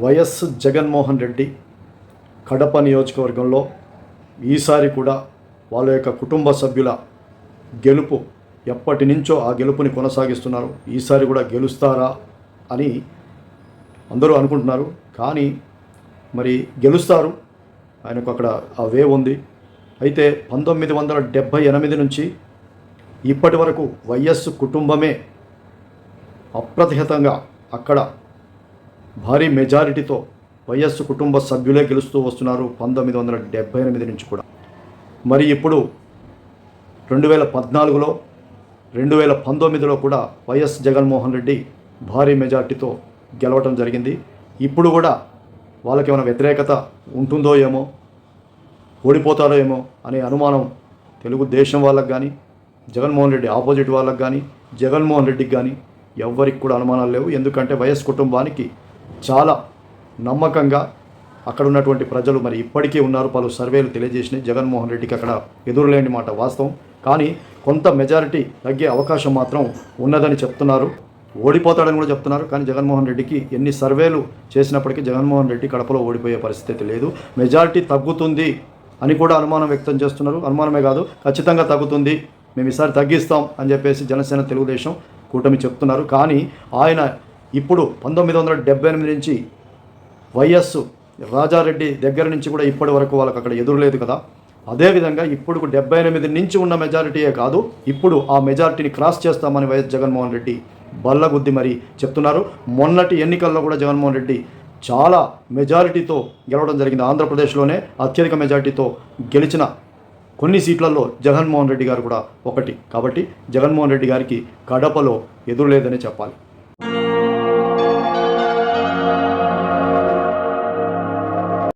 YS Jaganmohan Reddy Kadapa నియోజకవర్గంలో ఈసారి కూడా వాళ్ళ యొక్క కుటుంబ సభ్యుల గెలుపు ఎప్పటి నుంచో ఆ గెలుపుని కొనసాగిస్తున్నారు. ఈసారి కూడా గెలుస్తారా అని అందరూ అనుకుంటున్నారు. కానీ మరి గెలుస్తారు, ఆయనకు అక్కడ ఆ వే ఉంది. అయితే 1978 నుంచి ఇప్పటి వరకు వైఎస్ కుటుంబమే అప్రతిహతంగా అక్కడ భారీ మెజారిటీతో వైఎస్ కుటుంబ సభ్యులే గెలుస్తూ వస్తున్నారు 1978 నుంచి కూడా. మరి ఇప్పుడు 2014లో 2019లో కూడా వైఎస్ జగన్మోహన్ రెడ్డి భారీ మెజార్టీతో గెలవటం జరిగింది. ఇప్పుడు కూడా వాళ్ళకి ఏమైనా వ్యతిరేకత ఉంటుందో ఏమో, ఓడిపోతారో ఏమో అనే అనుమానం తెలుగుదేశం వాళ్ళకి కానీ, జగన్మోహన్ రెడ్డి ఆపోజిట్ వాళ్ళకి కానీ, జగన్మోహన్ రెడ్డికి కానీ ఎవ్వరికి కూడా అనుమానాలు లేవు. ఎందుకంటే వైఎస్ కుటుంబానికి చాలా నమ్మకంగా అక్కడ ఉన్నటువంటి ప్రజలు మరి ఇప్పటికీ ఉన్నారు. పలు సర్వేలు తెలియజేసినాయి జగన్మోహన్ రెడ్డికి అక్కడ ఎదురులేని మాట వాస్తవం. కానీ కొంత మెజారిటీ తగ్గే అవకాశం మాత్రం ఉన్నదని చెప్తున్నారు. ఓడిపోతాడని కూడా చెప్తున్నారు. కానీ జగన్మోహన్ రెడ్డికి ఎన్ని సర్వేలు చేసినప్పటికీ జగన్మోహన్ రెడ్డి కడపలో ఓడిపోయే పరిస్థితి లేదు. మెజారిటీ తగ్గుతుంది అని కూడా అనుమానం వ్యక్తం చేస్తున్నారు. అనుమానమే కాదు, ఖచ్చితంగా తగ్గుతుంది, మేము ఈసారి తగ్గిస్తాం అని చెప్పేసి జనసేన తెలుగుదేశం కూటమి చెప్తున్నారు. కానీ ఆయన ఇప్పుడు 1978 నుంచి వైఎస్ రాజారెడ్డి దగ్గర నుంచి కూడా ఇప్పటి వరకు వాళ్ళకి అక్కడ ఎదురులేదు కదా. అదేవిధంగా ఇప్పుడు 78 నుంచి ఉన్న మెజారిటీయే కాదు, ఇప్పుడు ఆ మెజారిటీని క్రాస్ చేస్తామని వైఎస్ జగన్మోహన్ రెడ్డి బల్లగుద్ది మరి చెప్తున్నారు. మొన్నటి ఎన్నికల్లో కూడా జగన్మోహన్ రెడ్డి చాలా మెజారిటీతో గెలవడం జరిగింది. ఆంధ్రప్రదేశ్లోనే అత్యధిక మెజారిటీతో గెలిచిన కొన్ని సీట్లలో జగన్మోహన్ రెడ్డి గారు కూడా ఒకటి. కాబట్టి జగన్మోహన్ రెడ్డి గారికి కడపలో ఎదురులేదని చెప్పాలి.